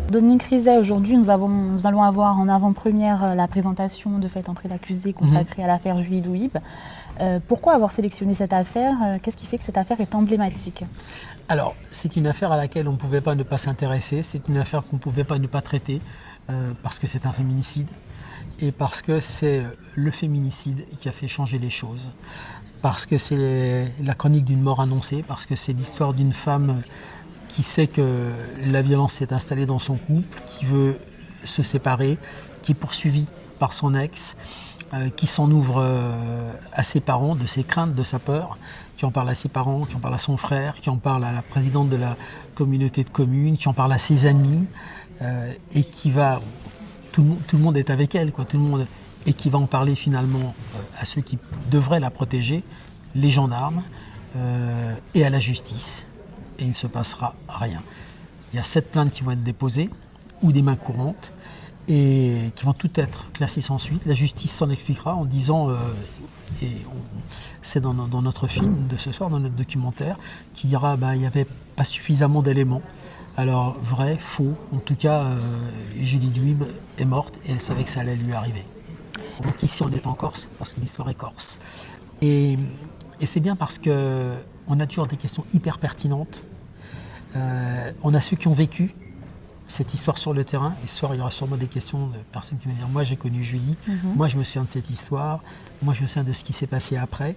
Dominique Rizet, aujourd'hui nous allons avoir en avant-première la présentation de Faites entrer l'accusé consacrée à l'affaire Julie Douib. Pourquoi avoir sélectionné cette affaire? Qu'est-ce qui fait que cette affaire est emblématique? Alors, c'est une affaire à laquelle on ne pouvait pas ne pas s'intéresser, c'est une affaire qu'on ne pouvait pas ne pas traiter, parce que c'est un féminicide, et parce que c'est le féminicide qui a fait changer les choses, parce que c'est la chronique d'une mort annoncée, parce que c'est l'histoire d'une femme qui sait que la violence s'est installée dans son couple, qui veut se séparer, qui est poursuivie par son ex, qui s'en ouvre à ses parents, de ses craintes, de sa peur, qui en parle à ses parents, qui en parle à son frère, qui en parle à la présidente de la communauté de communes, qui en parle à ses amis, et qui va... Tout le monde est avec elle, quoi, tout le monde, et qui va en parler finalement à ceux qui devraient la protéger, les gendarmes, et à la justice. Et il ne se passera rien. Il y a 7 plaintes qui vont être déposées, ou des mains courantes, et qui vont toutes être classées sans suite. La justice s'en expliquera en disant, c'est dans notre film de ce soir, dans notre documentaire, qui dira il n'y avait pas suffisamment d'éléments. Alors vrai, faux, en tout cas Julie Douib est morte et elle savait que ça allait lui arriver. Donc ici on est en Corse parce que l'histoire est corse. Et c'est bien parce qu'on a toujours des questions hyper pertinentes. On a ceux qui ont vécu cette histoire sur le terrain, et ce soir il y aura sûrement des questions de personnes qui vont dire moi j'ai connu Julie, moi je me souviens de cette histoire, moi je me souviens de ce qui s'est passé après,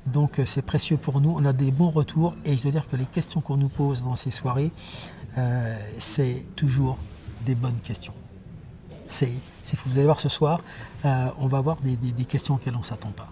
donc c'est précieux pour nous, on a des bons retours, et je dois dire que les questions qu'on nous pose dans ces soirées, c'est toujours des bonnes questions. Vous allez voir ce soir, on va avoir des questions auxquelles on ne s'attend pas.